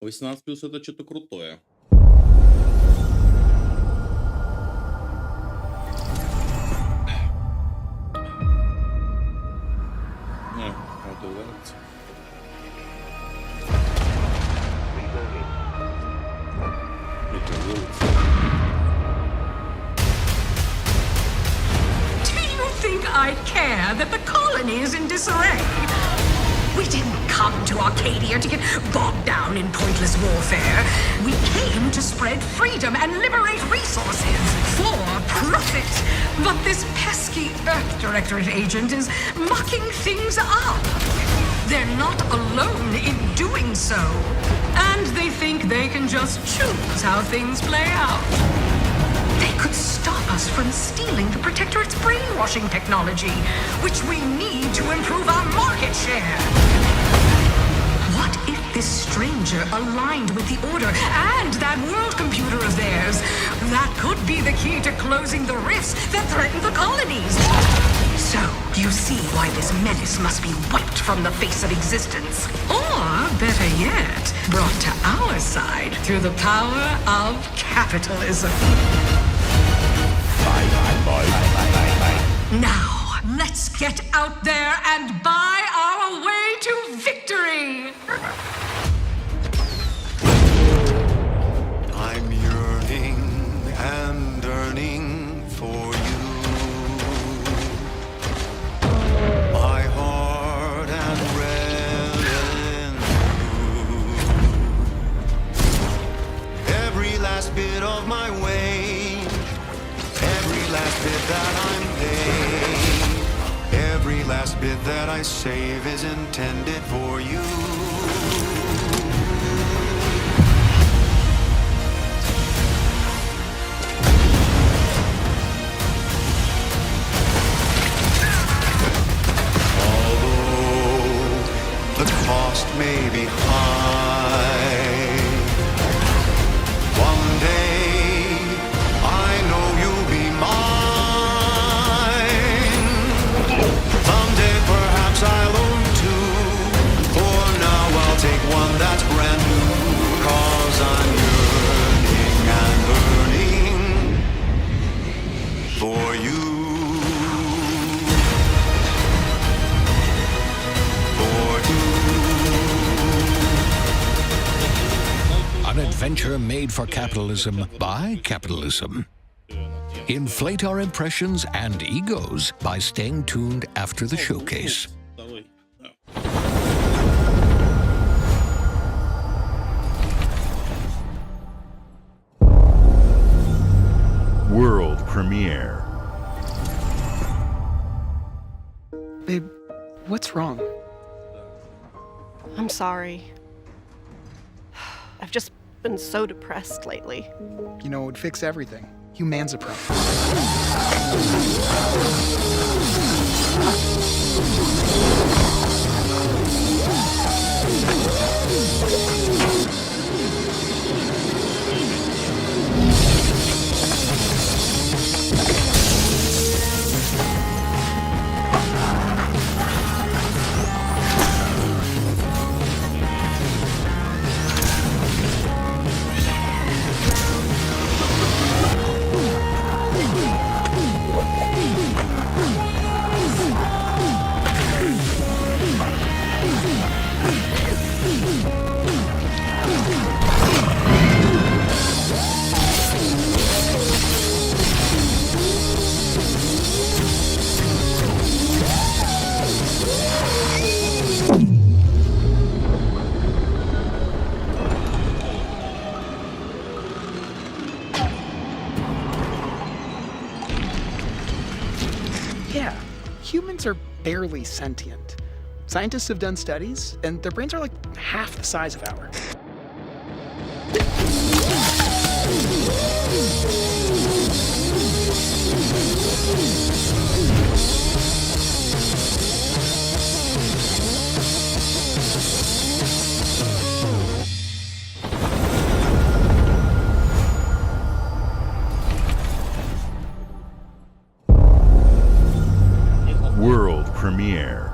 18 плюс это что-то крутое. Вот увериться. I care that the colony is in disarray. We didn't come to Arcadia to get bogged down in pointless warfare. We came to spread freedom and liberate resources for profit. But this pesky Earth Directorate agent is mucking things up. They're not alone in doing so. And they think they can just choose how things play out. They could stop us from stealing the Protectorate's brainwashing technology, which we need to improve our market share. What if this stranger aligned with the Order and that world computer of theirs? That could be the key to closing the rifts that threaten the colonies. So, you see why this menace must be wiped from the face of existence. Or, better yet, brought to our side through the power of capitalism. Now, let's get out there and buy our way to victory! I'm yearning and yearning for you. My heart and revel in you. Every last bit of my way, every last bit that I'm paid, every last bit that I save is intended for you. Although the cost may be high, one day I know you'll be mine. Someday perhaps I'll own two. For now I'll take one that's brand new. 'Cause I'm yearning and burning for you. For you. An adventure made for capitalism by capitalism. Inflate our impressions and egos by staying tuned after the showcase. Второй. Да. World premiere. Babe, what's wrong? I'm sorry. I've just been so depressed lately. You know, it would fix everything. Humanzaprom. Yeah, humans are barely sentient. Scientists have done studies, and their brains are like half the size of ours. World premiere.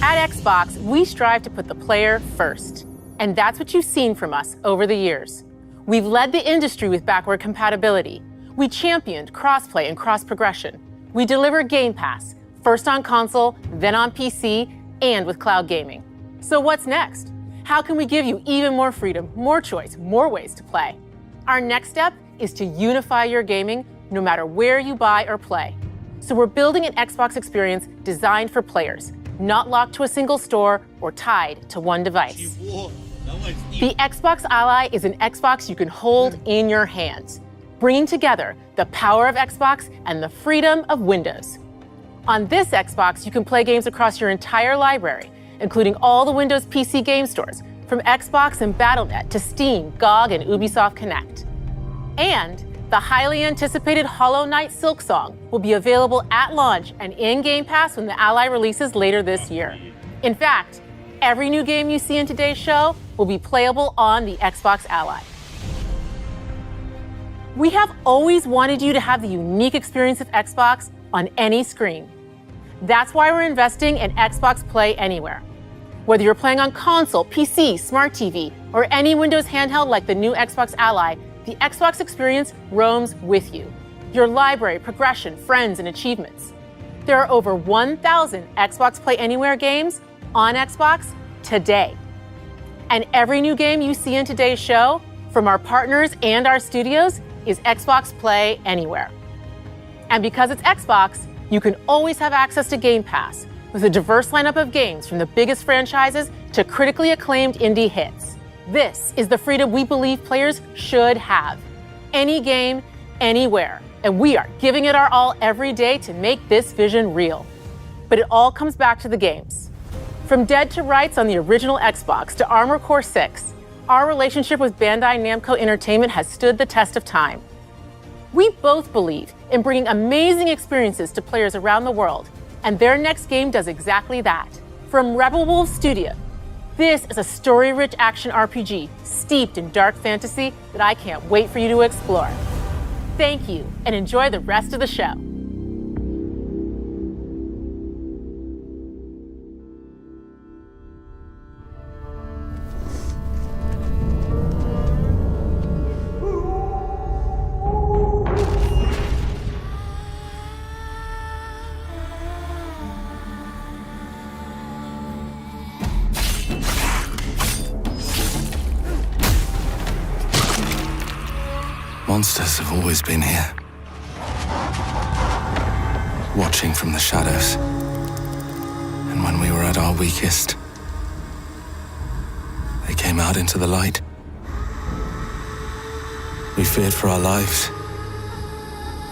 At Xbox, we strive to put the player first. And that's what you've seen from us over the years. We've led the industry with backward compatibility. We championed crossplay and cross-progression. We delivered Game Pass, first on console, then on PC, and with cloud gaming. So what's next? How can we give you even more freedom, more choice, more ways to play? Our next step is to unify your gaming no matter where you buy or play. So we're building an Xbox experience designed for players, not locked to a single store or tied to one device. The Xbox Ally is an Xbox you can hold in your hands, bringing together the power of Xbox and the freedom of Windows. On this Xbox, you can play games across your entire library, including all the Windows PC game stores, from Xbox and Battle.net to Steam, GOG, and Ubisoft Connect. And the highly anticipated Hollow Knight Silksong will be available at launch and in Game Pass when the Ally releases later this year. In fact, every new game you see in today's show will be playable on the Xbox Ally. We have always wanted you to have the unique experience of Xbox on any screen. That's why we're investing in Xbox Play Anywhere. Whether you're playing on console, PC, smart TV, or any Windows handheld like the new Xbox Ally, the Xbox experience roams with you. Your library, progression, friends, and achievements. There are over 1,000 Xbox Play Anywhere games on Xbox today. And every new game you see in today's show, from our partners and our studios, is Xbox Play Anywhere. And because it's Xbox, you can always have access to Game Pass with a diverse lineup of games from the biggest franchises to critically acclaimed indie hits. This is the freedom we believe players should have. Any game, anywhere. And we are giving it our all every day to make this vision real. But it all comes back to the games. From Dead to Rights on the original Xbox to Armored Core 6, our relationship with Bandai Namco Entertainment has stood the test of time. We both believe in bringing amazing experiences to players around the world, and their next game does exactly that. From Rebel Wolves Studio, this is a story-rich action RPG steeped in dark fantasy that I can't wait for you to explore. Thank you, and enjoy the rest of the show. Monsters have always been here, watching from the shadows. And when we were at our weakest, they came out into the light. We feared for our lives,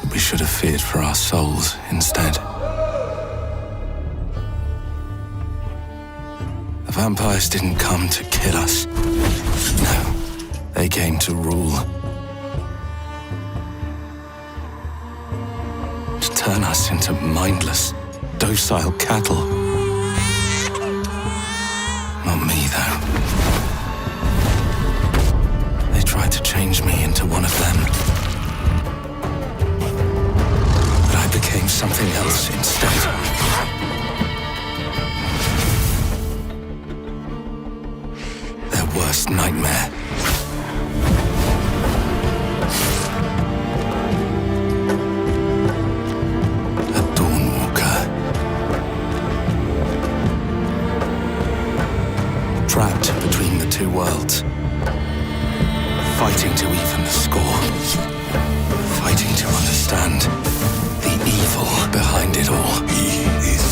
but we should have feared for our souls instead. The vampires didn't come to kill us. No, they came to rule. Turn us into mindless, docile cattle. Not me, though. They tried to change me into one of them. But I became something else instead. Their worst nightmare. Trapped between the two worlds, fighting to even the score, fighting to understand the evil behind it all. He is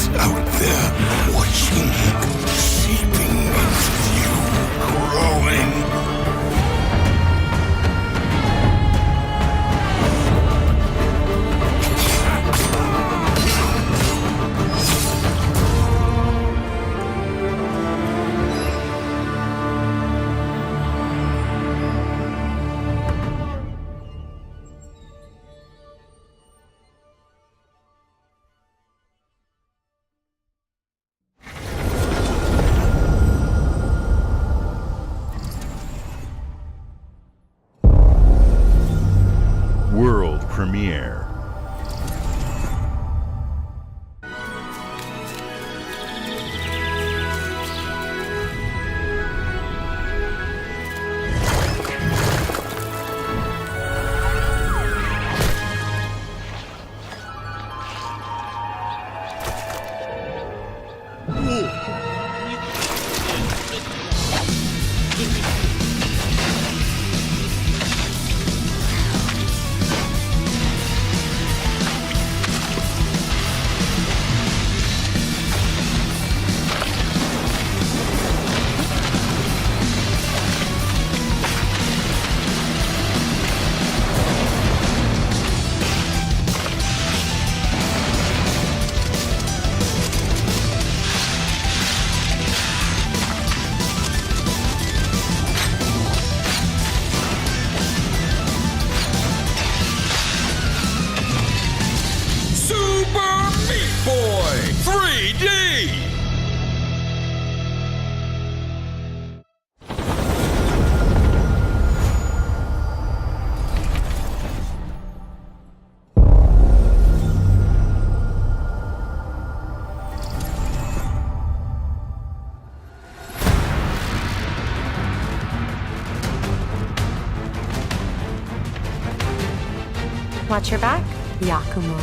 Watch your back, Yakumo.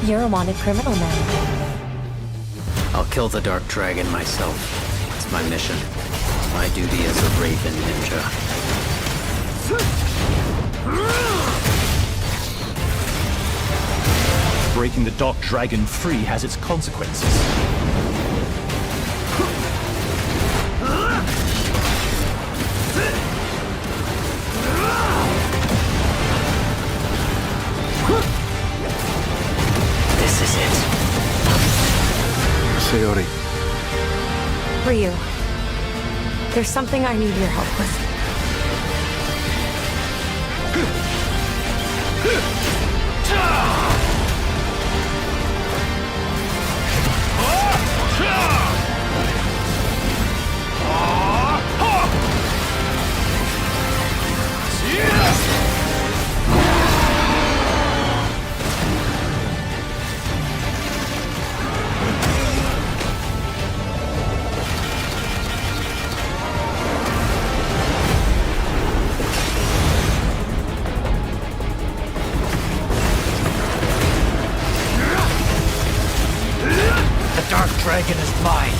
You're a wanted criminal now. I'll kill the Dark Dragon myself. It's my mission. My duty as a Raven Ninja. Breaking the Dark Dragon free has its consequences. This is it. Sayori. Ryu, there's something I need your help with. The Dark Dragon is mine.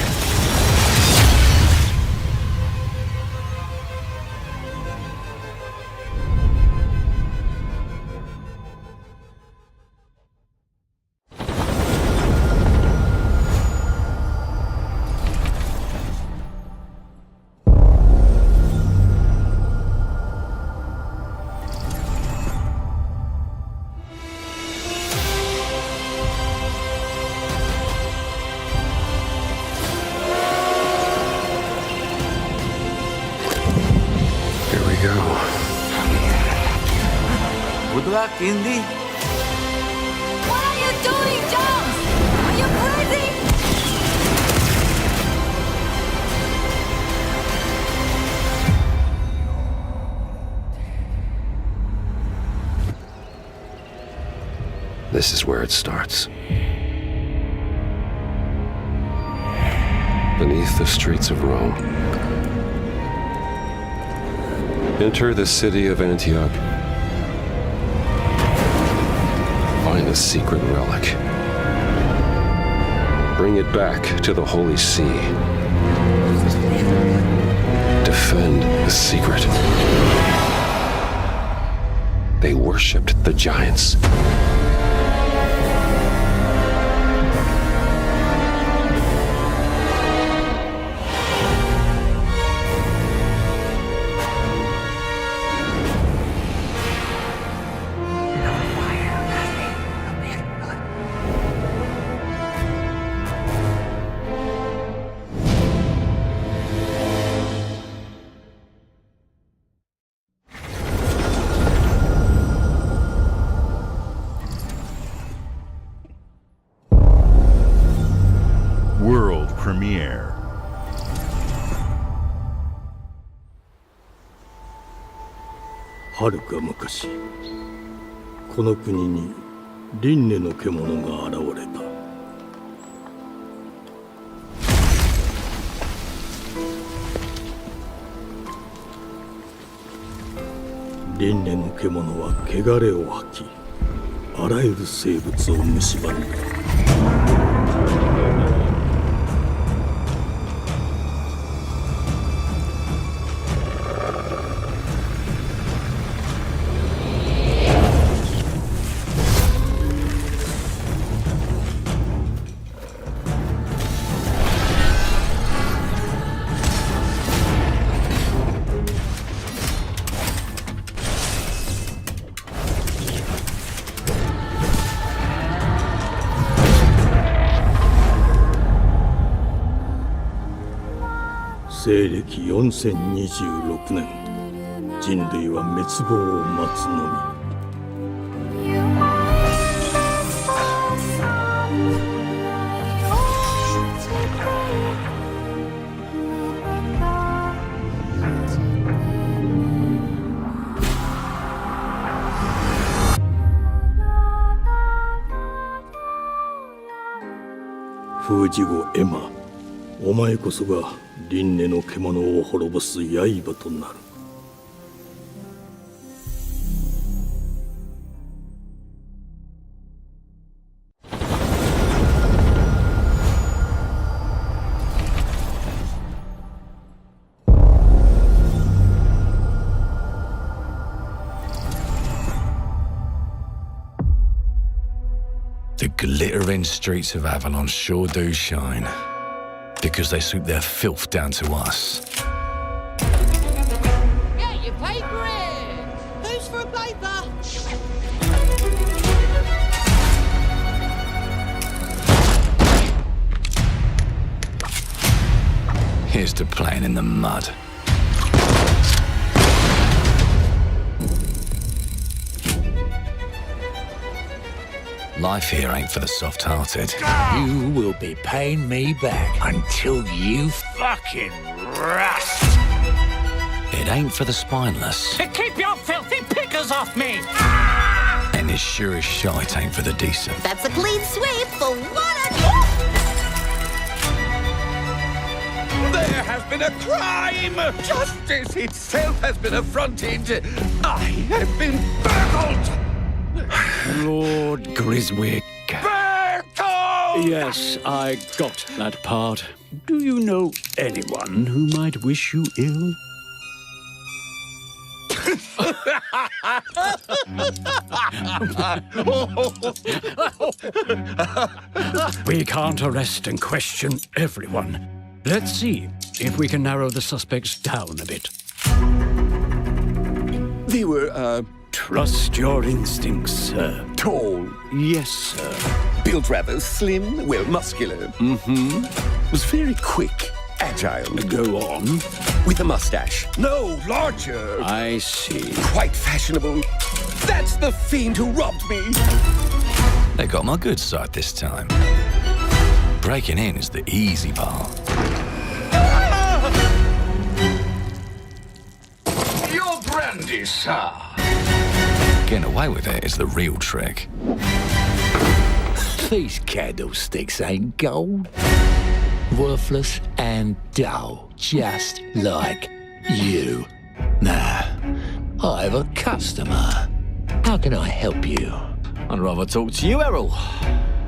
Good luck, Indy. What are you doing, Jones? Are you crazy? This is where it starts. Beneath the streets of Rome. Enter the city of Antioch. Find a secret relic. Bring it back to the Holy See. Defend the secret. They worshipped the giants. World premiere. はるか昔、この国に輪廻の獣が現れた。輪廻の獣は汚れを吐き、あらゆる生物を蝕んだ。西暦4026年、人類は滅亡を待つのみ。風事後エマ、お前こそが輪廻の獣を滅ぼす刃となる。wandering streets of Avalon sure do shine. Because they suit their filth down to us. Get your paper in! Who's for a paper? Here's to playing in the mud. Life here ain't for the soft-hearted. You will be paying me back until you fucking rust. It ain't for the spineless. Keep your filthy pickers off me! And it sure as shite ain't for the decent. That's a clean sweep for one. There has been a crime! Justice itself has been affronted! I have been burgled! Lord Griswick. Burgled! Yes, I got that part. Do you know anyone who might wish you ill? We can't arrest and question everyone. Let's see if we can narrow the suspects down a bit. They were, Trust your instincts, sir. tall, Yes, sir. built rather slim, well, muscular. Mm-hmm. Was very quick, agile. Go on. With a mustache. No, larger. I see. Quite fashionable. That's the fiend who robbed me. They got my good side this time. Breaking in is the easy part. Your brandy, sir. Getting away with it is the real trick. These candlesticks ain't gold. Worthless and dull, just like you. Nah, I have a customer. How can I help you? I'd rather talk to you, Errol.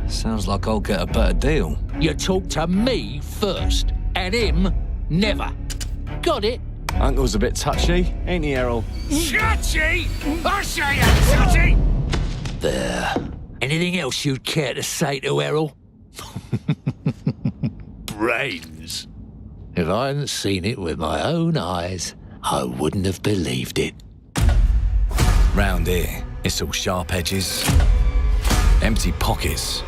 Sounds like I'll get a better deal. You talk to me first, and him never. Got it? Uncle's a bit touchy, ain't he, Errol? Touchy! I say I'm touchy! There. Anything else you'd care to say to Errol? Brains. If I hadn't seen it with my own eyes, I wouldn't have believed it. Round here, it's all sharp edges, empty pockets,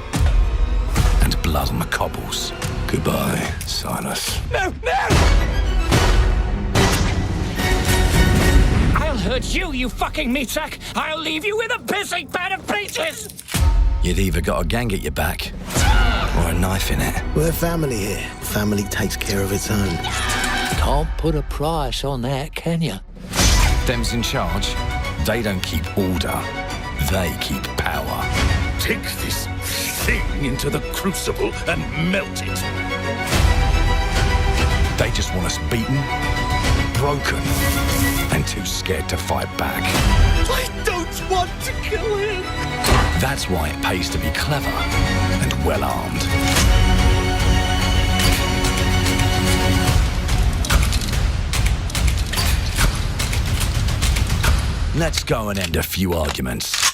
and blood on the cobbles. Goodbye, Silas. No, no! I'll hurt you, you fucking meatsack! I'll leave you with a pissing pan of peaches! You'd either got a gang at your back, or a knife in it. We're family here. Family takes care of its own. Can't put a price on that, can you? Them's in charge. They don't keep order. They keep power. Take this thing into the crucible and melt it. They just want us beaten, broken, and too scared to fight back. I don't want to kill him. That's why it pays to be clever and well-armed. Let's go and end a few arguments.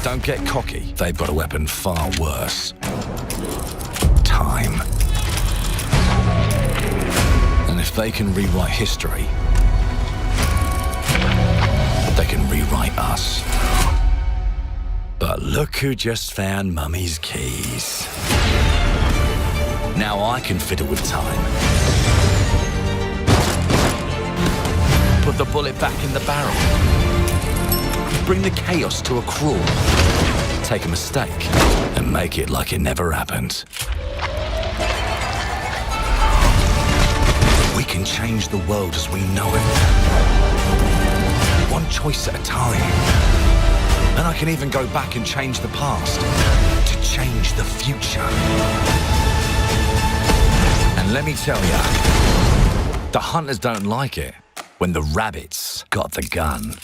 Don't get cocky. They've got a weapon far worse. Time. And if they can rewrite history, they can rewrite us. But look who just found Mummy's keys. Now I can fiddle with time. Put the bullet back in the barrel. Bring the chaos to a crawl. Take a mistake and make it like it never happened. We can change the world as we know it. One choice at a time. And I can even go back and change the past to change the future. And let me tell ya, the hunters don't like it when the rabbits got the gun.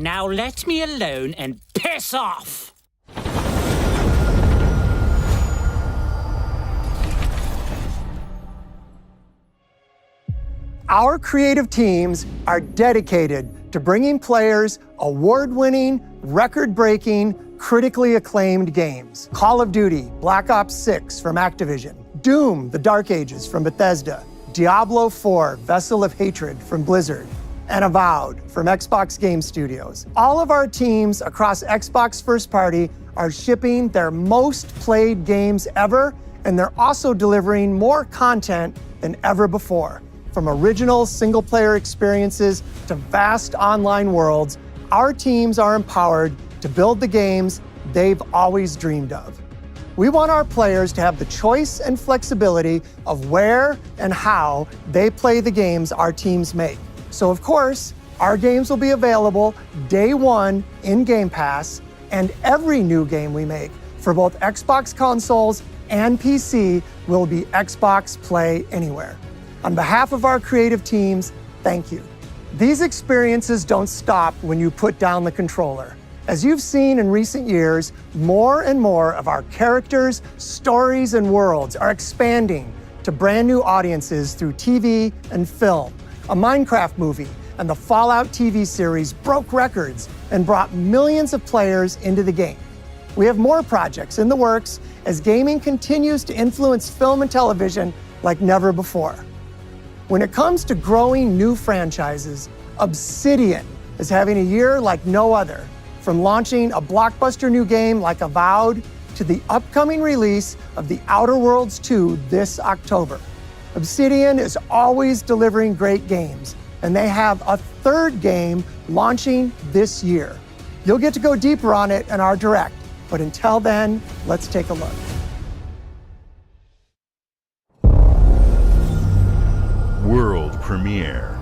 Now let me alone and piss off! Our creative teams are dedicated to bringing players award-winning, record-breaking, critically acclaimed games. Call of Duty, Black Ops 6 from Activision, Doom, The Dark Ages from Bethesda, Diablo 4, Vessel of Hatred from Blizzard, and Avowed from Xbox Game Studios. All of our teams across Xbox First Party are shipping their most played games ever, and they're also delivering more content than ever before. From original single-player experiences to vast online worlds, our teams are empowered to build the games they've always dreamed of. We want our players to have the choice and flexibility of where and how they play the games our teams make. So of course, our games will be available day one in Game Pass, and every new game we make for both Xbox consoles and PC will be Xbox Play Anywhere. On behalf of our creative teams, thank you. These experiences don't stop when you put down the controller. As you've seen in recent years, more and more of our characters, stories, and worlds are expanding to brand new audiences through TV and film. A Minecraft movie and the Fallout TV series broke records and brought millions of players into the game. We have more projects in the works as gaming continues to influence film and television like never before. When it comes to growing new franchises, Obsidian is having a year like no other. From launching a blockbuster new game like Avowed to the upcoming release of The Outer Worlds 2 this October. Obsidian is always delivering great games, and they have a third game launching this year. You'll get to go deeper on it in our Direct, but until then, let's take a look. World premiere.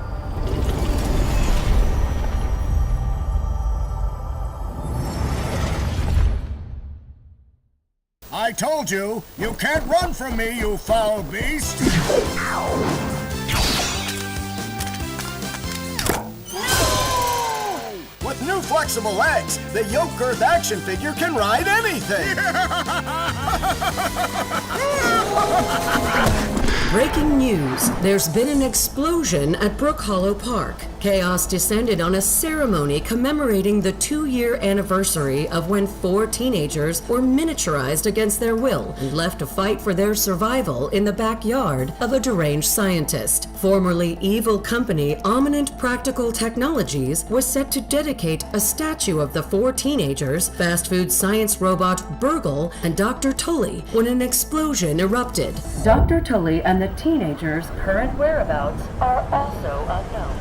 I told you, you can't run from me, you foul beast! With new flexible legs, the yoke girth action figure can ride anything! Breaking news. There's been an explosion at Brook Hollow Park. Chaos descended on a ceremony commemorating the 2-year anniversary of when 4 teenagers were miniaturized against their will and left to fight for their survival in the backyard of a deranged scientist. Formerly evil company Ominent Practical Technologies was set to dedicate a statue of the 4 teenagers, fast food science robot Burgle, and Dr. Tully when an explosion erupted. Dr. Tully and the teenagers' current whereabouts are also unknown.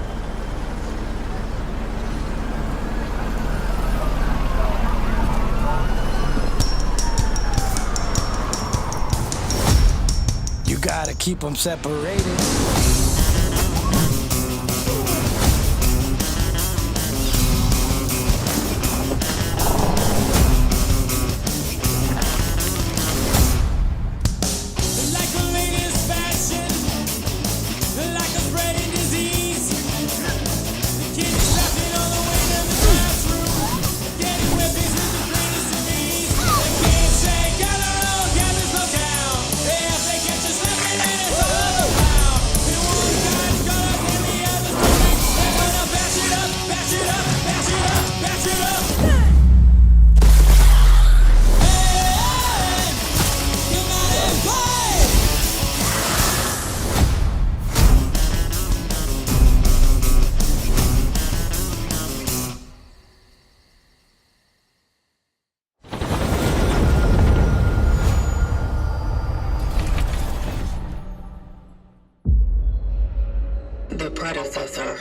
You gotta keep them separated. The predecessor,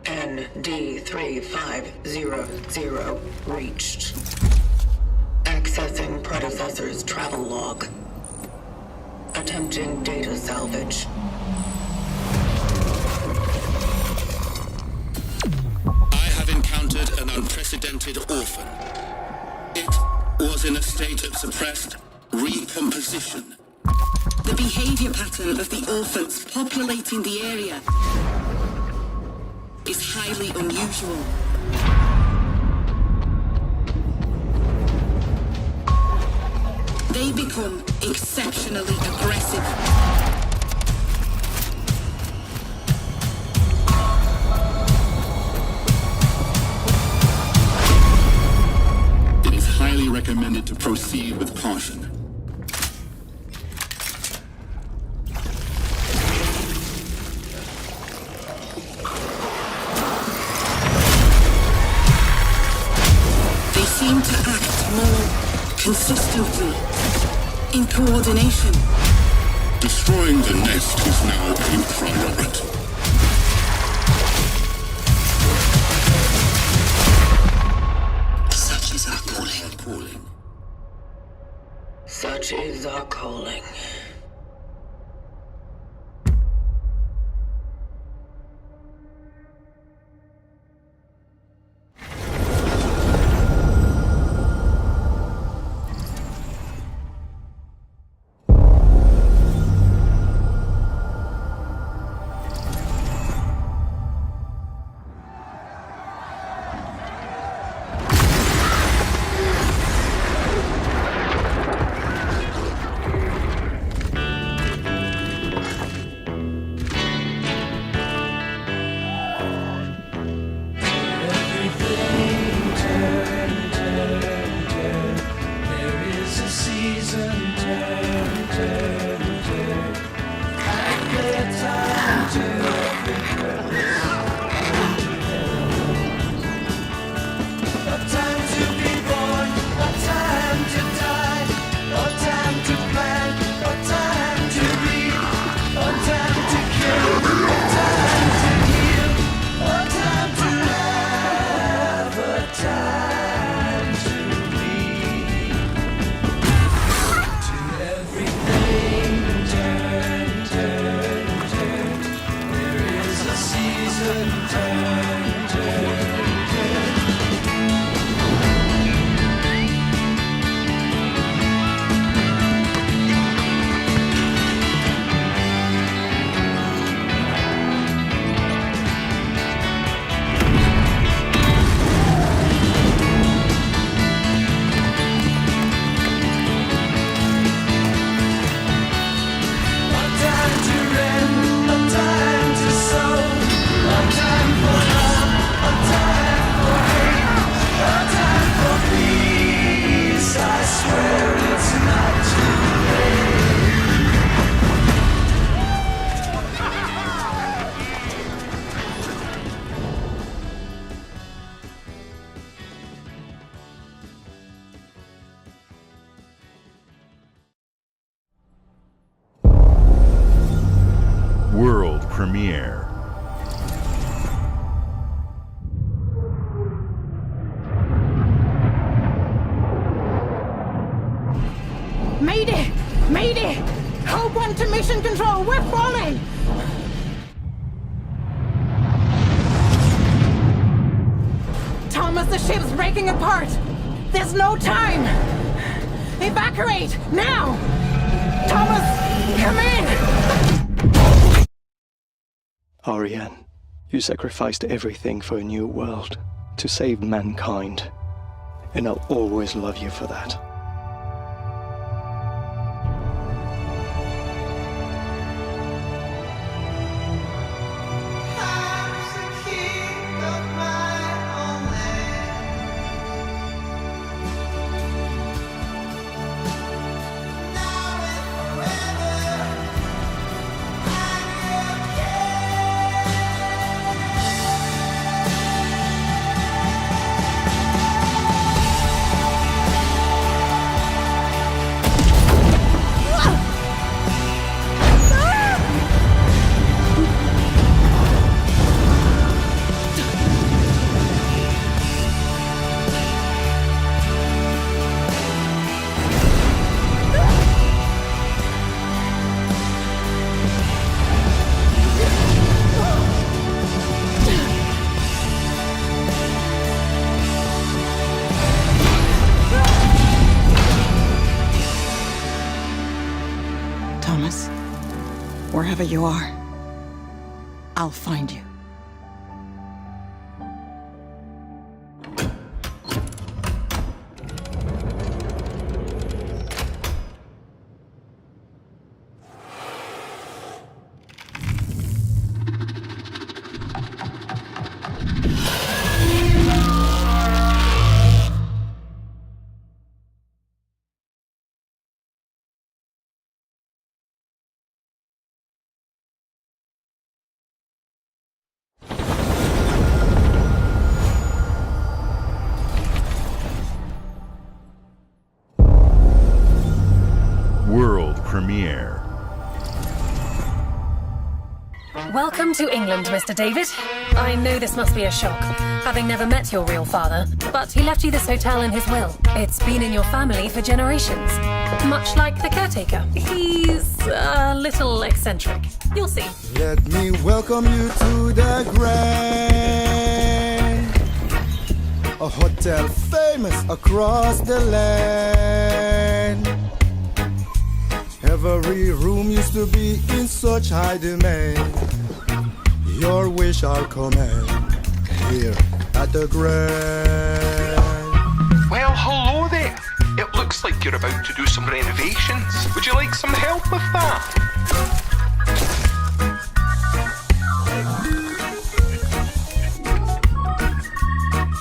ND3500, reached. Accessing predecessor's travel log. Attempting data salvage. I have encountered an unprecedented orphan. It was in a state of suppressed recomposition. The behavior pattern of the orphans populating the area is highly unusual. emotionally aggressive. It is highly recommended to proceed with caution. They seem to act more consistently, in coordination. Destroying the nest is now a priority. Such is our calling. Such is our calling. World premiere. Mayday! Mayday! Hold one to mission control! We're falling! Thomas, the ship's breaking apart! There's no time! Evacuate! Now! Thomas, come in! Ariane, you sacrificed everything for a new world, to save mankind. And I'll always love you for that. Wherever you are, I'll find you. Welcome to England, Mr. David. I know this must be a shock, having never met your real father, but he left you this hotel in his will. It's been in your family for generations. Much like the caretaker. He's a little eccentric. You'll see. Let me welcome you to the Grand, a hotel famous across the land. Every room used to be in such high demand. Your wish I'll command here at the Grand. Well, hello there. It looks like you're about to do some renovations. Would you like some help with that?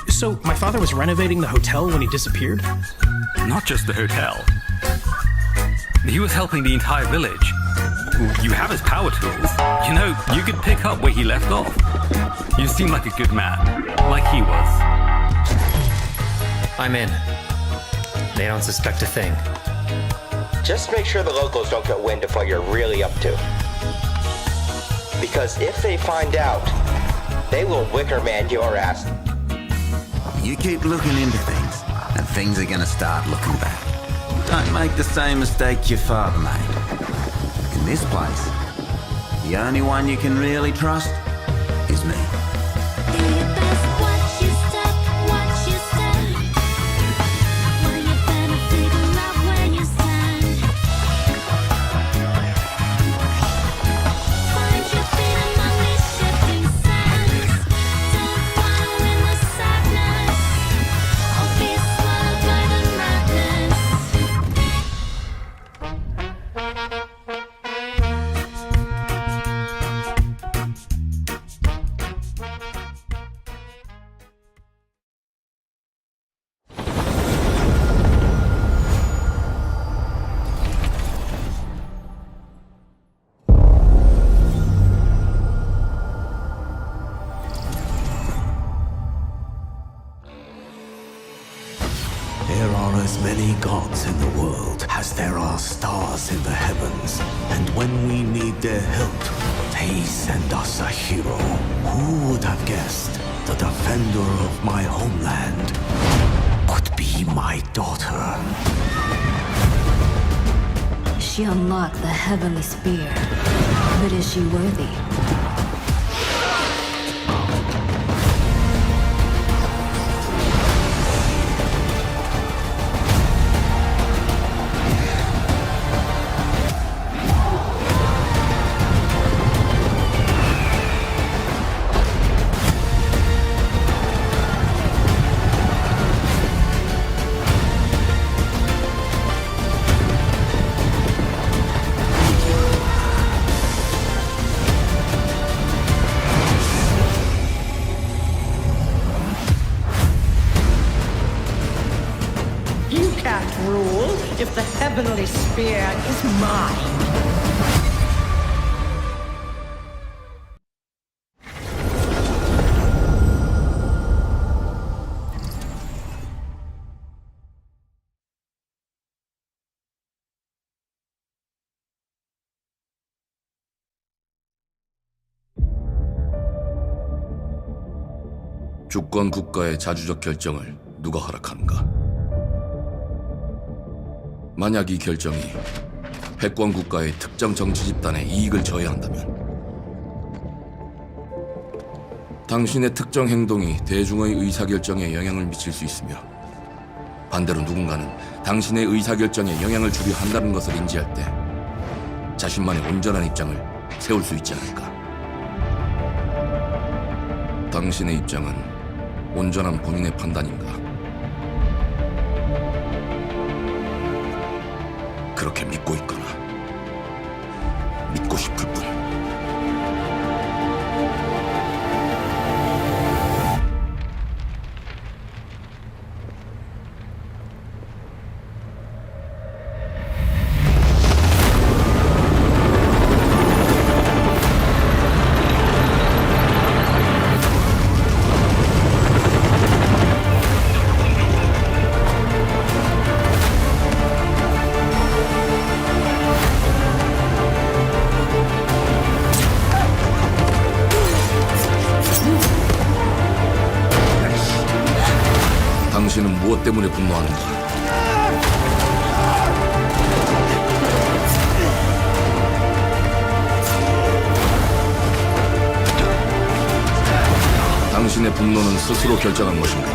So, my father was renovating the hotel when he disappeared? Not just the hotel. He was helping the entire village. You have his power tools. You know, you could pick up where he left off. You seem like a good man, like he was. I'm in. They don't suspect a thing. Just make sure the locals don't get wind of what you're really up to. Because if they find out, they will wicker man your ass. You keep looking into things, and things are gonna start looking bad. Don't make the same mistake your father made. In this place, the only one you can really trust is me. There are as many gods in the world as there are stars in the heavens, and when we need their help, they send us a hero. Who would have guessed the defender of my homeland would be my daughter? She unlocked the heavenly spear, but is she worthy? Rule if the heavenly spear is mine. 주권 국가의 자주적 결정을 누가 허락하는가? 만약 이 결정이 패권 국가의 특정 정치 집단의 이익을 저해한다면 당신의 특정 행동이 대중의 의사결정에 영향을 미칠 수 있으며 반대로 누군가는 당신의 의사결정에 영향을 주려 한다는 것을 인지할 때 자신만의 온전한 입장을 세울 수 있지 않을까? 당신의 입장은 온전한 본인의 판단인가? 그렇게 믿고 있거나 믿고 싶을 뿐. 무엇 때문에 분노하는가? 당신의 분노는 스스로 결정한 것인가?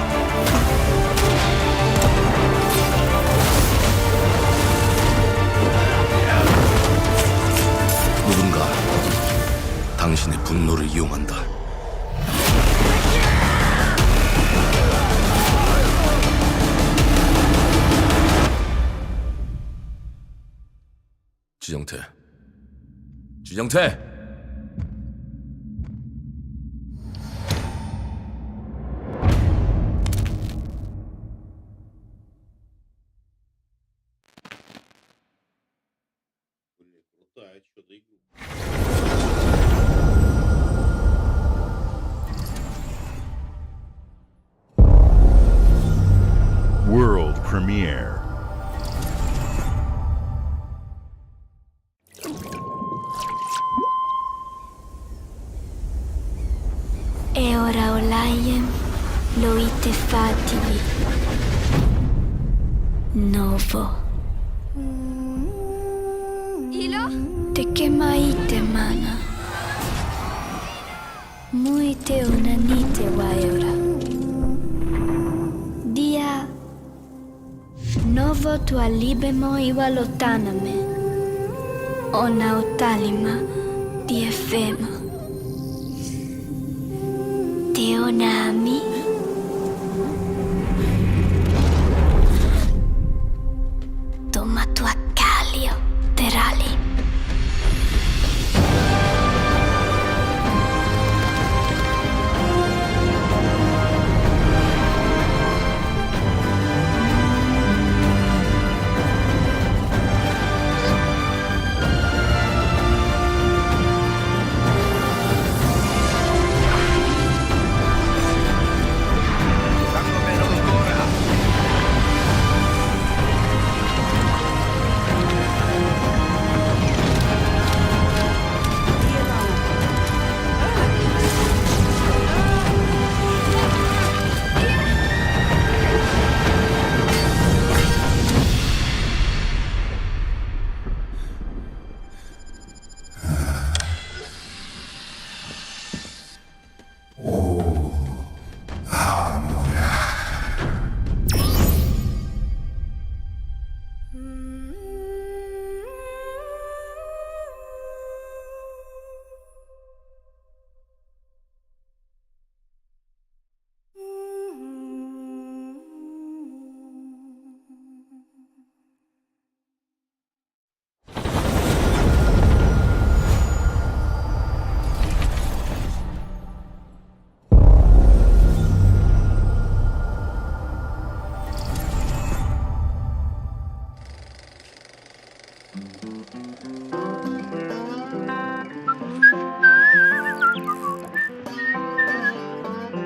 누군가 당신의 분노를 이용한다. 지정태! World premiere. E ora olaiem loite fativi. Novo. Ilo? Te kemaite mana. Muite unanite waeora. Dia. Novo tua libemo iwalotaname. Ona otalima di efema. Teonami. Toma tua calio, terali.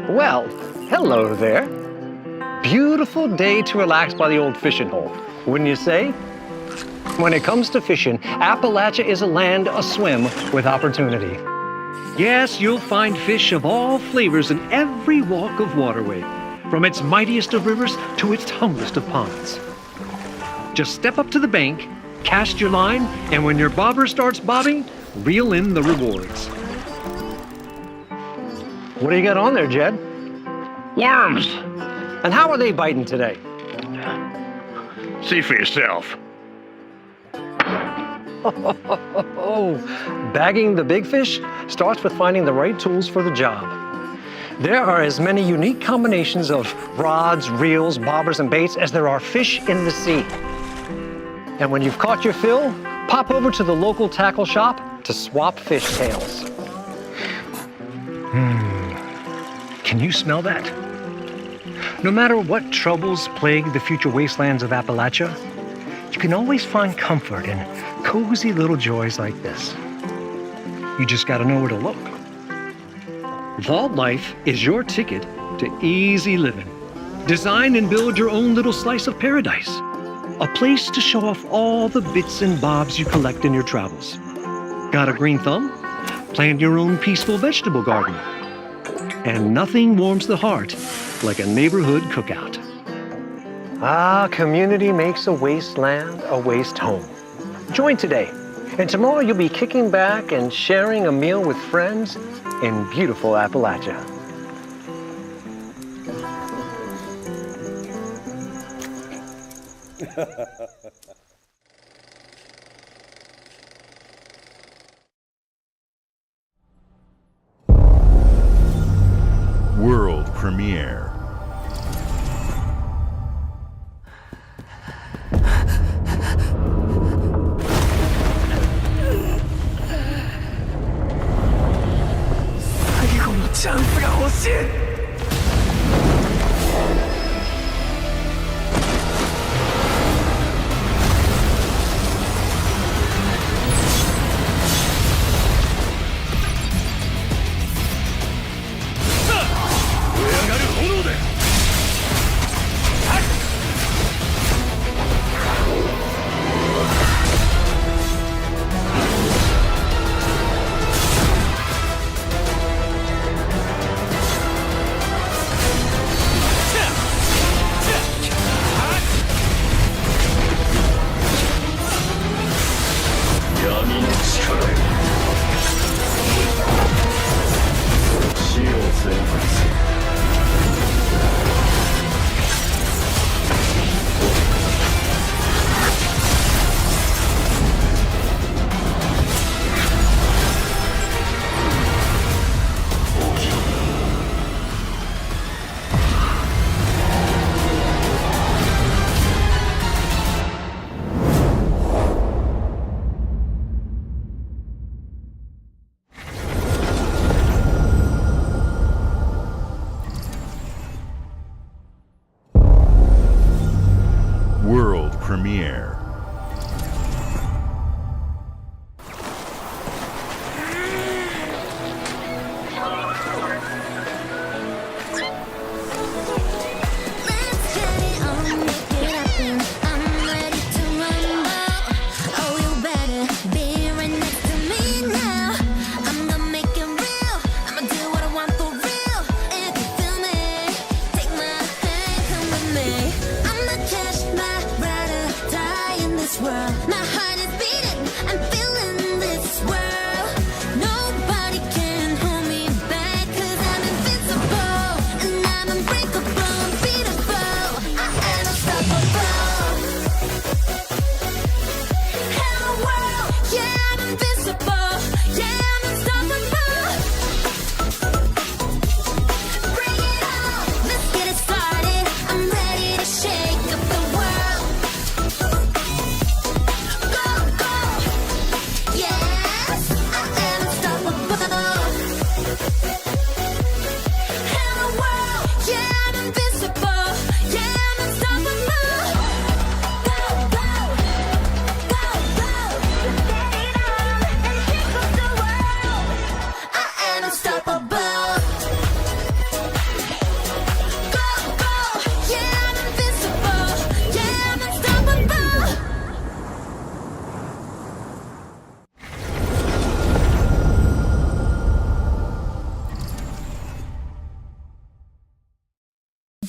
Well, hello there. Beautiful day to relax by the old fishing hole, wouldn't you say? When it comes to fishing, Appalachia is a land aswim with opportunity. Yes, you'll find fish of all flavors in every walk of waterway, from its mightiest of rivers to its humblest of ponds. Just step up to the bank, cast your line, and when your bobber starts bobbing, reel in the rewards. What do you got on there, Jed? Worms. And how are they biting today? See for yourself. Bagging the big fish starts with finding the right tools for the job. There are as many unique combinations of rods, reels, bobbers, and baits as there are fish in the sea. And when you've caught your fill, pop over to the local tackle shop to swap fish tails. Can you smell that? No matter what troubles plague the future wastelands of Appalachia, you can always find comfort in cozy little joys like this. You just gotta know where to look. Vault Life is your ticket to easy living. Design and build your own little slice of paradise. A place to show off all the bits and bobs you collect in your travels. Got a green thumb? Plant your own peaceful vegetable garden. And nothing warms the heart like a neighborhood cookout. Community makes a wasteland a waste home. Join today, and tomorrow you'll be kicking back and sharing a meal with friends in beautiful Appalachia. World premiere. World premiere.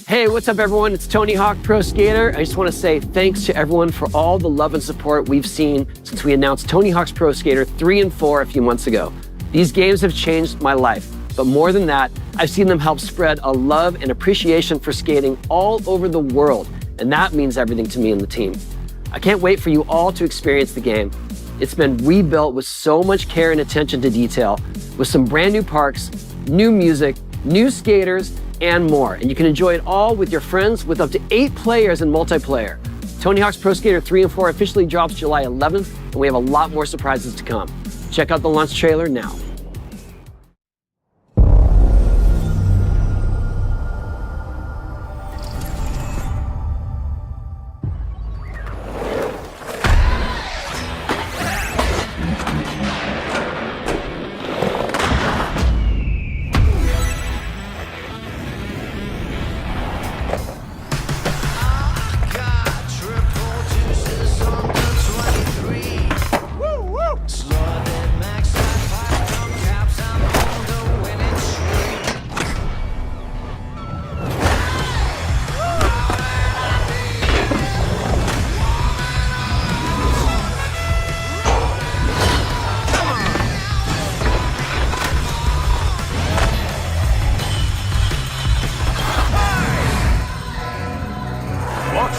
Hey, what's up everyone? It's Tony Hawk Pro Skater. I just want to say thanks to everyone for all the love and support we've seen since we announced Tony Hawk's Pro Skater 3 and 4 a few months ago. These games have changed my life, but more than that, I've seen them help spread a love and appreciation for skating all over the world, and that means everything to me and the team. I can't wait for you all to experience the game. It's been rebuilt with so much care and attention to detail, with some brand new parks, new music, new skaters, and more. And you can enjoy it all with your friends with up to 8 players in multiplayer. Tony Hawk's Pro Skater 3 and 4 officially drops July 11th, and we have a lot more surprises to come. Check out the launch trailer now.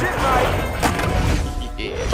shit, mate. Yeah.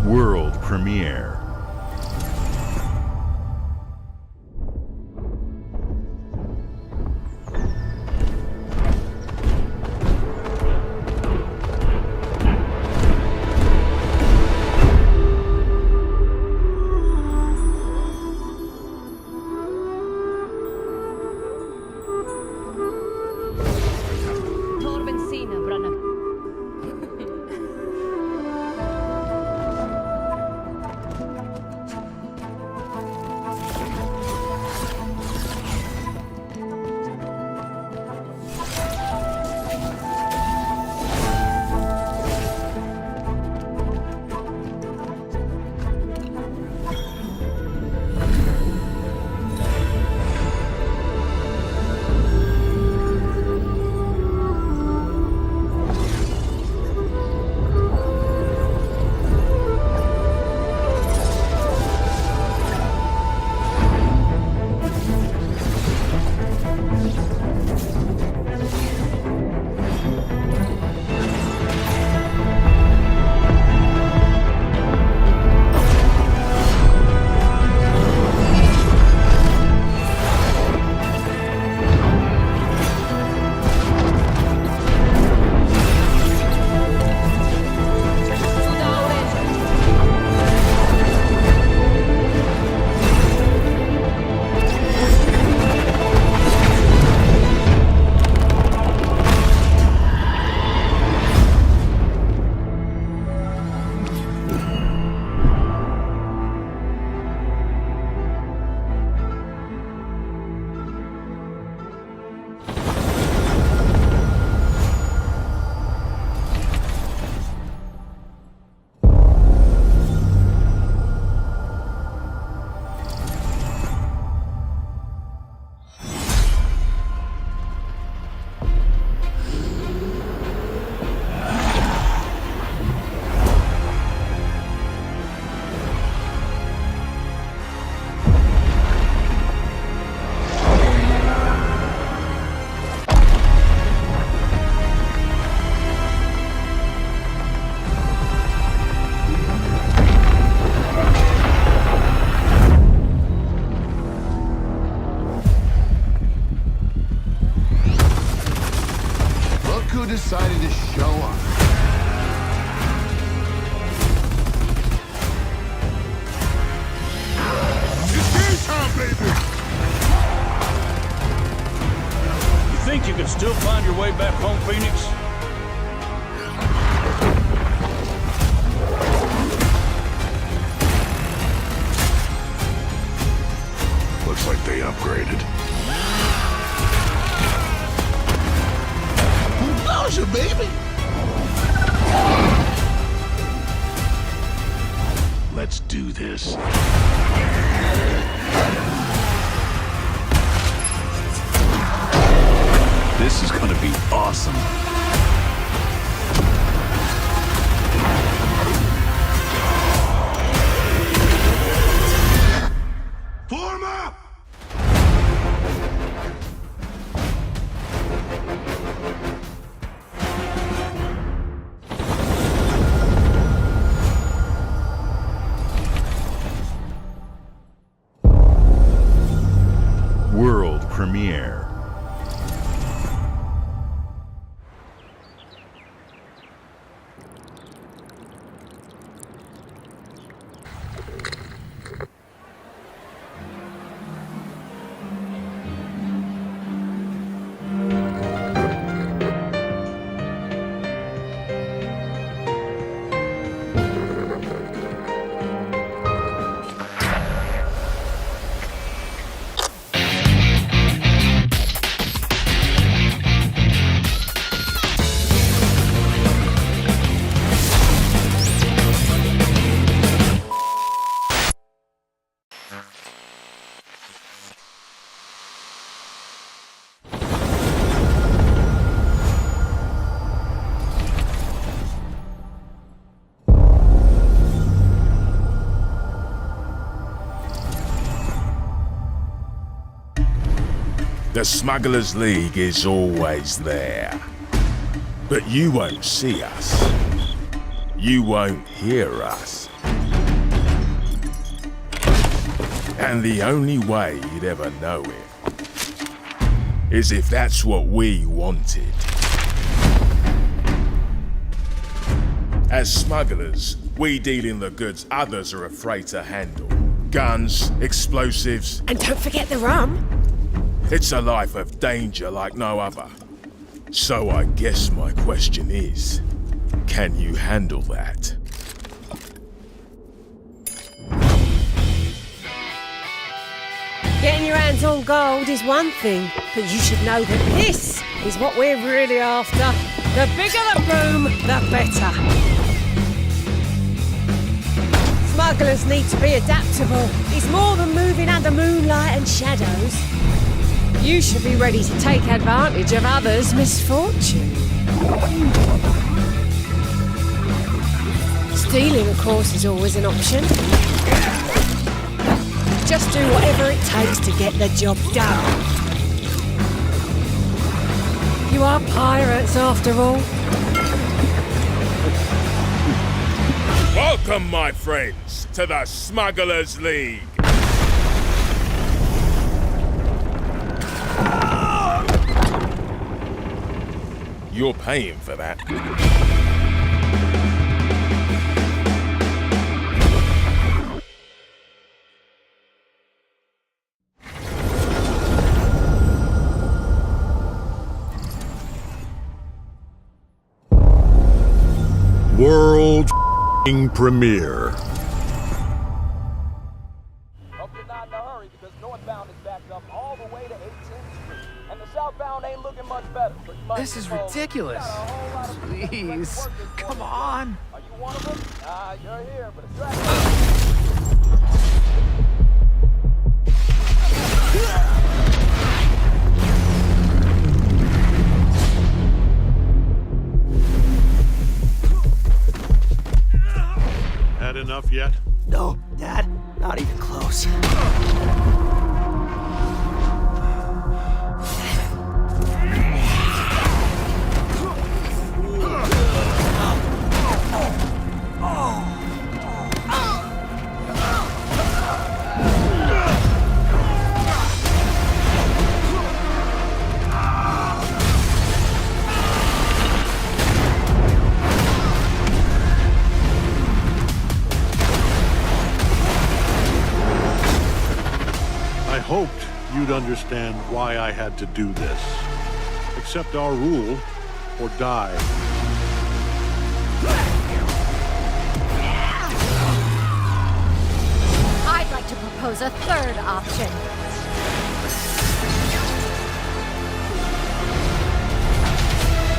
World premiere. Decided to show up. It's game time, baby! You think you can still find your way back home, Phoenix? Looks like they upgraded. Nausea, baby! Let's do this. This is gonna be awesome. Form up! World premiere. The Smugglers League is always there. But you won't see us. You won't hear us. And the only way you'd ever know it is if that's what we wanted. As smugglers, we deal in the goods others are afraid to handle. Guns, explosives. And don't forget the rum. It's a life of danger like no other. So I guess my question is, can you handle that? Getting your hands on gold is one thing, but you should know that this is what we're really after. The bigger the boom, the better. Smugglers need to be adaptable. It's more than moving under moonlight and shadows. You should be ready to take advantage of others' misfortune. Stealing, of course, is always an option. Just do whatever it takes to get the job done. You are pirates, after all. Welcome, my friends, to the Smugglers League. You're paying for that. World premiere. Hope you're not in a hurry because northbound is backed up all the way to 18th Street. And the southbound ain't looking much better. This is ridiculous. Please, come on. Are you one of them? You're here, but it's right. Had enough yet? No, Dad, not even close. I hoped you'd understand why I had to do this. Accept our rule, or die. I'd like to propose a third option.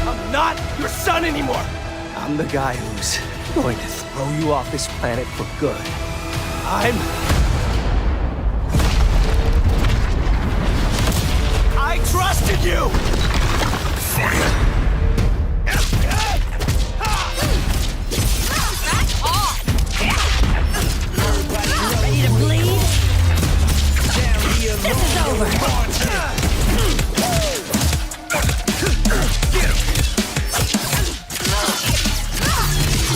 I'm not your son anymore! I'm the guy who's going to throw you off this planet for good. I trusted you! Ready to bleed? This is over.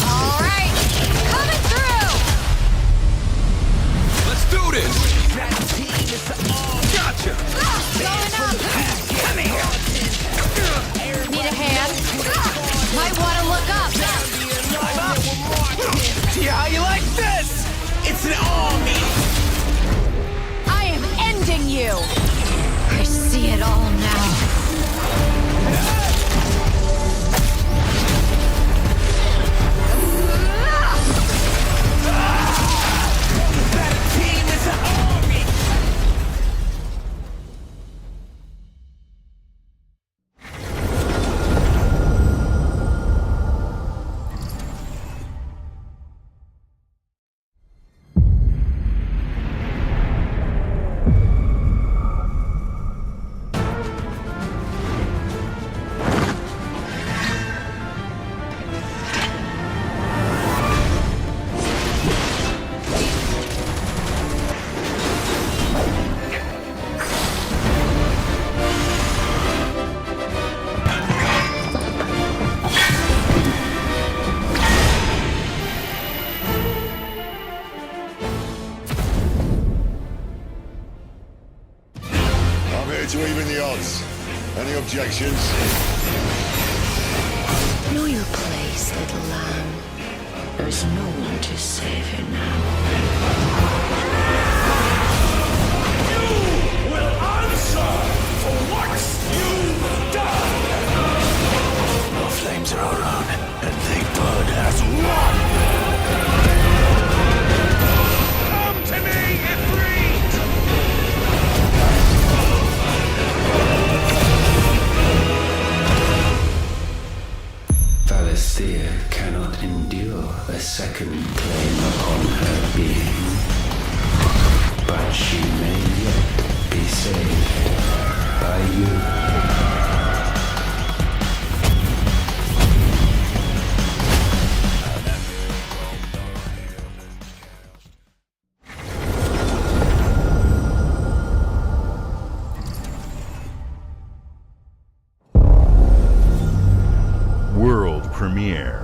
All right, coming through. Let's do this! Gotcha! Going up. Come here. Need a hand? Might want to look up. See how you like this? It's an army! I am ending you. I see it all now. gods. Any objections? Know your place, little lamb. There's no one to save you now. You will answer for what you've done! The flames are our own, and they burn as one! Come to me, Ifrit! Valisthea cannot endure a second claim upon her being, but she may yet be saved by you. World premiere.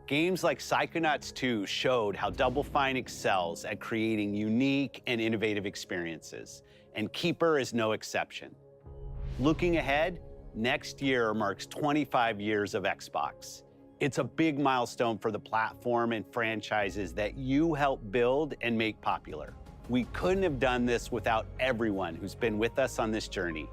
Games like Psychonauts 2 showed how Double Fine excels at creating unique and innovative experiences, and Keeper is no exception. Looking ahead, next year marks 25 years of Xbox. It's a big milestone for the platform and franchises that you helped build and make popular. We couldn't have done this without everyone who's been with us on this journey.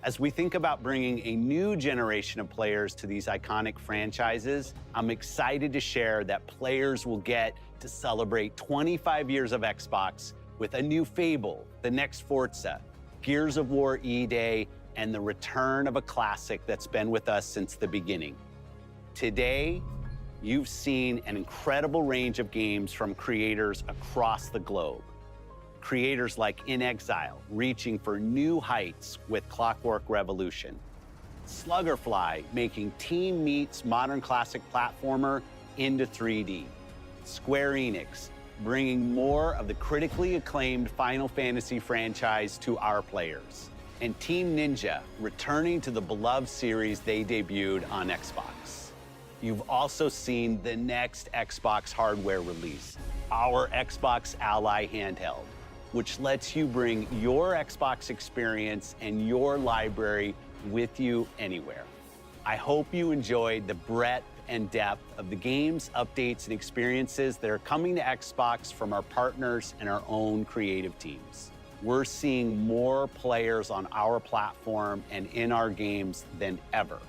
As we think about bringing a new generation of players to these iconic franchises, I'm excited to share that players will get to celebrate 25 years of Xbox with a new Fable, the next Forza, Gears of War E-Day, and the return of a classic that's been with us since the beginning. Today, you've seen an incredible range of games from creators across the globe. Creators like In Exile, reaching for new heights with Clockwork Revolution. Sluggerfly, making Team Meat's modern classic platformer into 3D. Square Enix, bringing more of the critically acclaimed Final Fantasy franchise to our players. And Team Ninja, returning to the beloved series they debuted on Xbox. You've also seen the next Xbox hardware release, our Xbox Ally handheld, which lets you bring your Xbox experience and your library with you anywhere. I hope you enjoyed the breadth and depth of the games, updates, and experiences that are coming to Xbox from our partners and our own creative teams. We're seeing more players on our platform and in our games than ever,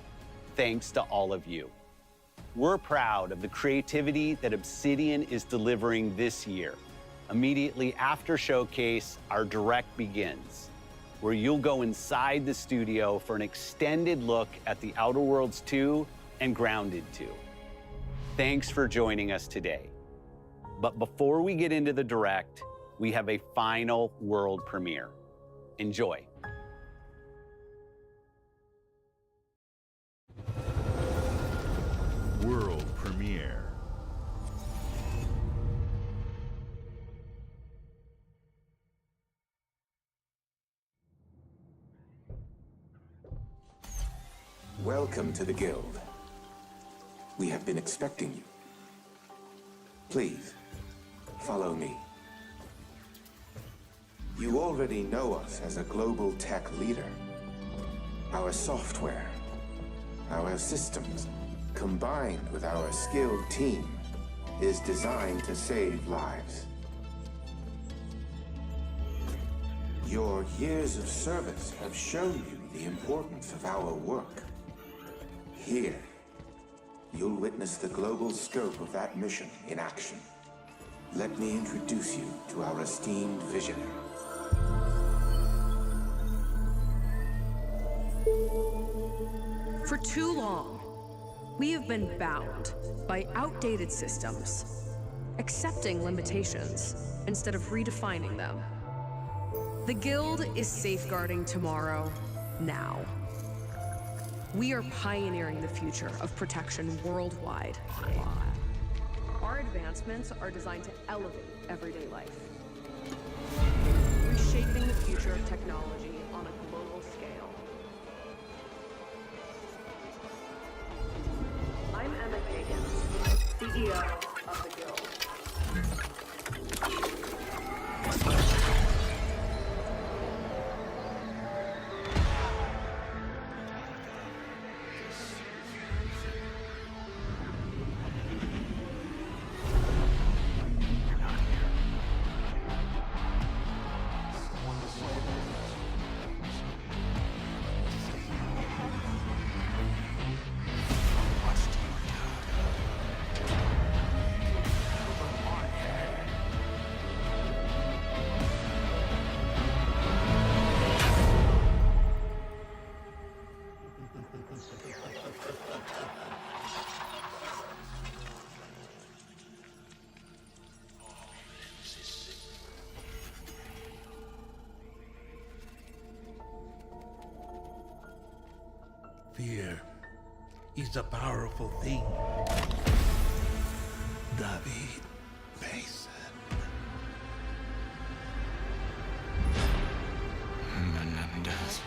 thanks to all of you. We're proud of the creativity that Obsidian is delivering this year. Immediately after Showcase, our Direct begins, where you'll go inside the studio for an extended look at The Outer Worlds 2 and Grounded 2. Thanks for joining us today. But before we get into the direct, we have a final world premiere. Enjoy. World premiere. Welcome to the Guild. We have been expecting you. Please, follow me. You already know us as a global tech leader. Our software, our systems, combined with our skilled team, is designed to save lives. Your years of service have shown you the importance of our work. Here, you'll witness the global scope of that mission in action. Let me introduce you to our esteemed visionary. For too long, we have been bound by outdated systems, accepting limitations instead of redefining them. The Guild is safeguarding tomorrow, now. We are pioneering the future of protection worldwide. Our advancements are designed to elevate everyday life, reshaping the future of technology on a global scale. I'm Emma Kagan, CEO of the Guild. Fear is a powerful thing. David Mason. Menendez.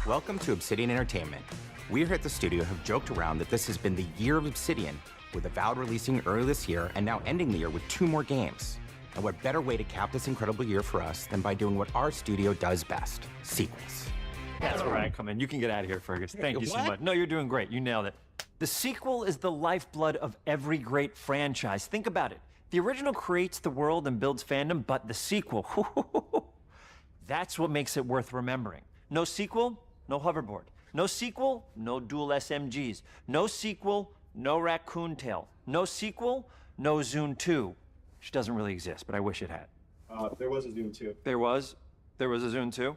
Welcome to Obsidian Entertainment. We here at the studio have joked around that this has been the year of Obsidian, with Avowed releasing early this year and now ending the year with 2 more games. And what better way to cap this incredible year for us than by doing what our studio does best, sequels. That's where I come in. You can get out of here, Fergus. Thank you so much. No, you're doing great. You nailed it. The sequel is the lifeblood of every great franchise. Think about it. The original creates the world and builds fandom, but the sequel, that's what makes it worth remembering. No sequel, no hoverboard. No sequel, no dual SMGs. No sequel, no raccoon tail. No sequel, no Zune 2, which doesn't really exist, but I wish it had. There was a Zune 2. There was a Zune 2?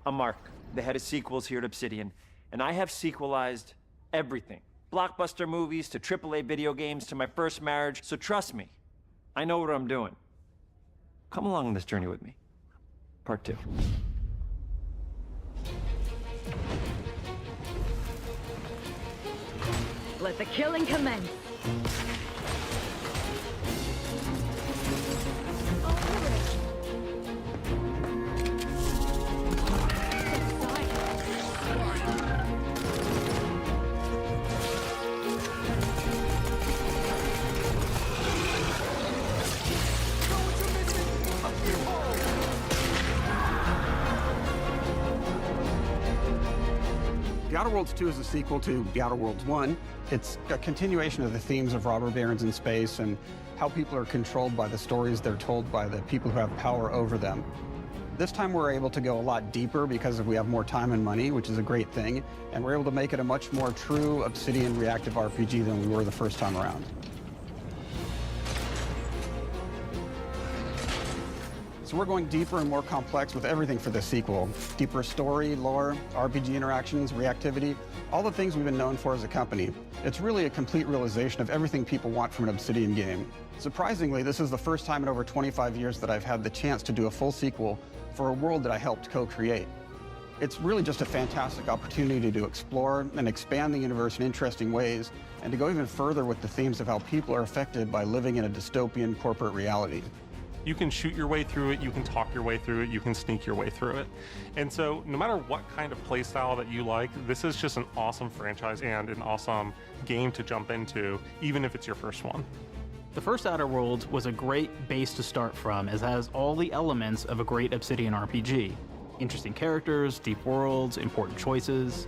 I'm Mark, the head of sequels here at Obsidian, and I have sequelized everything. Blockbuster movies to AAA video games to my first marriage, so trust me, I know what I'm doing. Come along on this journey with me. Part 2. Let the killing commence. The Outer Worlds 2 is a sequel to The Outer Worlds 1. It's a continuation of the themes of robber barons in space and how people are controlled by the stories they're told by the people who have power over them. This time we're able to go a lot deeper because we have more time and money, which is a great thing, and we're able to make it a much more true Obsidian reactive RPG than we were the first time around. So we're going deeper and more complex with everything for this sequel. Deeper story, lore, RPG interactions, reactivity, all the things we've been known for as a company. It's really a complete realization of everything people want from an Obsidian game. Surprisingly, this is the first time in over 25 years that I've had the chance to do a full sequel for a world that I helped co-create. It's really just a fantastic opportunity to explore and expand the universe in interesting ways, and to go even further with the themes of how people are affected by living in a dystopian corporate reality. You can shoot your way through it, you can talk your way through it, you can sneak your way through it. And so no matter what kind of playstyle that you like, this is just an awesome franchise and an awesome game to jump into, even if it's your first one. The first Outer Worlds was a great base to start from, as it has all the elements of a great Obsidian RPG. Interesting characters, deep worlds, important choices.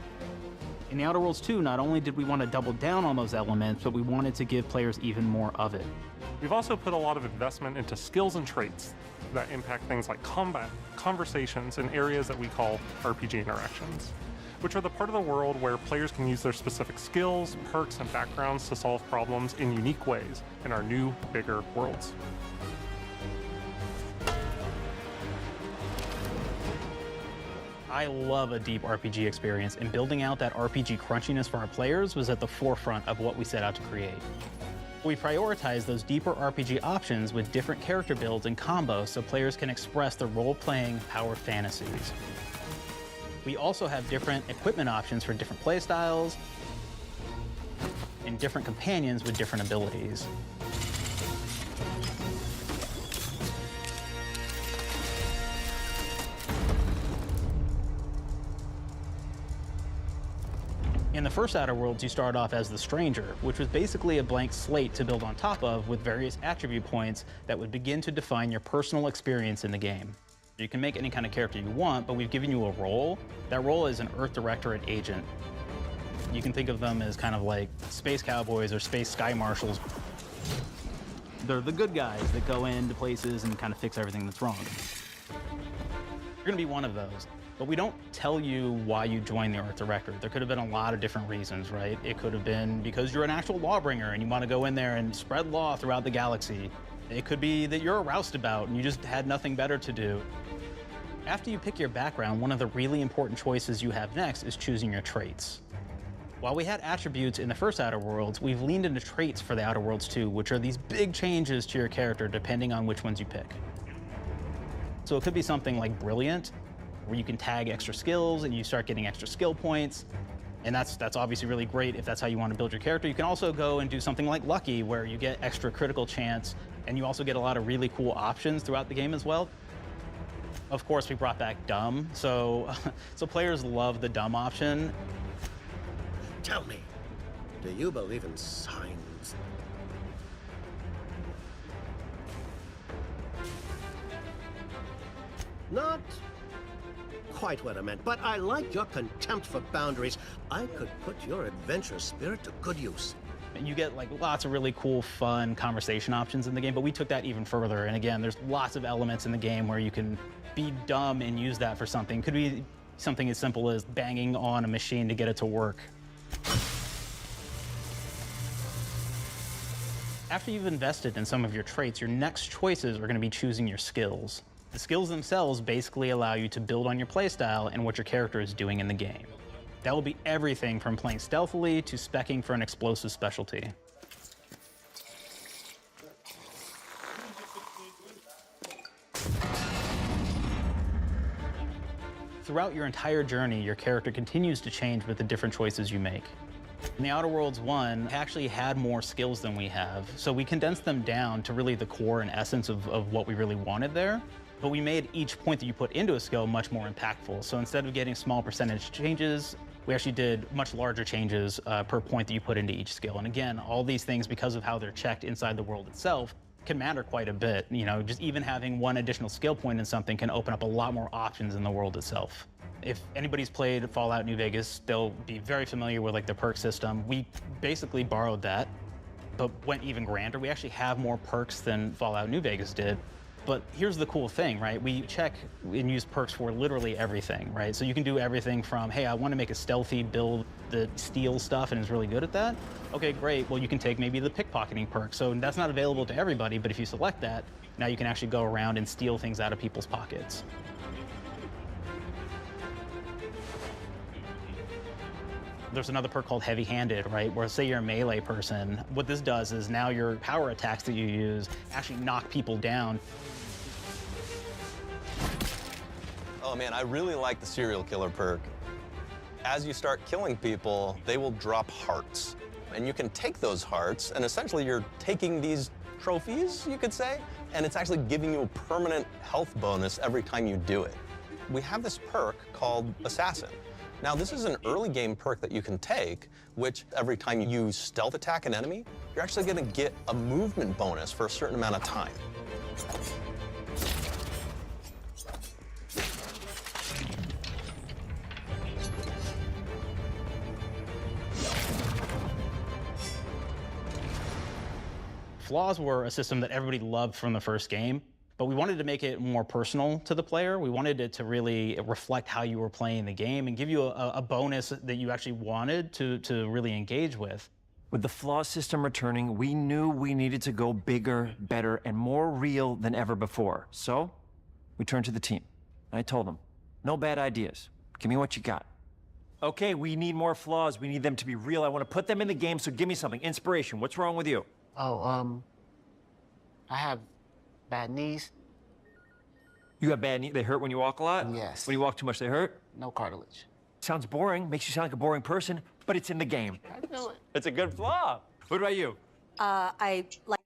In the Outer Worlds 2, not only did we want to double down on those elements, but we wanted to give players even more of it. We've also put a lot of investment into skills and traits that impact things like combat, conversations, and areas that we call RPG interactions, which are the part of the world where players can use their specific skills, perks, and backgrounds to solve problems in unique ways in our new, bigger worlds. I love a deep RPG experience, and building out that RPG crunchiness for our players was at the forefront of what we set out to create. We prioritize those deeper RPG options with different character builds and combos so players can express their role-playing power fantasies. We also have different equipment options for different playstyles and different companions with different abilities. In the first Outer Worlds, you start off as the Stranger, which was basically a blank slate to build on top of with various attribute points that would begin to define your personal experience in the game. You can make any kind of character you want, but we've given you a role. That role is an Earth Directorate agent. You can think of them as kind of like space cowboys or space sky marshals. They're the good guys that go into places and kind of fix everything that's wrong. You're gonna be one of those. But we don't tell you why you joined the Earth Directorate. There could have been a lot of different reasons, right? It could have been because you're an actual lawbringer and you want to go in there and spread law throughout the galaxy. It could be that you're a roustabout and you just had nothing better to do. After you pick your background, one of the really important choices you have next is choosing your traits. While we had attributes in the first Outer Worlds, we've leaned into traits for the Outer Worlds 2, which are these big changes to your character depending on which ones you pick. So it could be something like Brilliant, where you can tag extra skills and you start getting extra skill points. And that's obviously really great if that's how you want to build your character. You can also go and do something like Lucky, where you get extra critical chance, and you also get a lot of really cool options throughout the game as well. Of course, we brought back Dumb, so players love the Dumb option. Tell me, do you believe in signs? Not quite what I meant, but I like your contempt for boundaries. I could put your adventurous spirit to good use. And you get like lots of really cool, fun conversation options in the game, but we took that even further. And again, there's lots of elements in the game where you can be dumb and use that for something. Could be something as simple as banging on a machine to get it to work. After you've invested in some of your traits, your next choices are going to be choosing your skills. The skills themselves basically allow you to build on your playstyle and what your character is doing in the game. That will be everything from playing stealthily to speccing for an explosive specialty. throughout your entire journey, your character continues to change with the different choices you make. In the Outer Worlds 1, actually had more skills than we have, so we condensed them down to really the core and essence of what we really wanted there. But we made each point that you put into a skill much more impactful. So instead of getting small percentage changes, we actually did much larger changes per point that you put into each skill. And again, all these things, because of how they're checked inside the world itself, can matter quite a bit. You know, just even having one additional skill point in something can open up a lot more options in the world itself. If anybody's played Fallout New Vegas, they'll be very familiar with like the perk system. We basically borrowed that, but went even grander. We actually have more perks than Fallout New Vegas did. But here's the cool thing, right? We check and use perks for literally everything, right? So you can do everything from, hey, I want to make a stealthy build that steals stuff and is really good at that. Okay, great. Well, you can take maybe the pickpocketing perk. So that's not available to everybody, but if you select that, now you can actually go around and steal things out of people's pockets. There's another perk called heavy-handed, right? Where say you're a melee person, what this does is now your power attacks that you use actually knock people down. Oh man, I really like the serial killer perk. As you start killing people, they will drop hearts. And you can take those hearts, and essentially you're taking these trophies, you could say, and it's actually giving you a permanent health bonus every time you do it. We have this perk called Assassin. Now, this is an early game perk that you can take, which every time you stealth attack an enemy, you're actually going to get a movement bonus for a certain amount of time. Flaws were a system that everybody loved from the first game, but we wanted to make it more personal to the player. We wanted it to really reflect how you were playing the game and give you a bonus that you actually wanted to really engage with. With the flaw system returning, we knew we needed to go bigger, better, and more real than ever before. So, we turned to the team. I told them, no bad ideas. Give me what you got. Okay, we need more flaws. We need them to be real. I want to put them in the game, so give me something. Inspiration. What's wrong with you? Oh, I have bad knees. You got bad knees? They hurt when you walk a lot? Yes. When you walk too much, they hurt? No cartilage. Sounds boring. Makes you sound like a boring person, but it's in the game. I know it. It's a good flaw. What about you? I like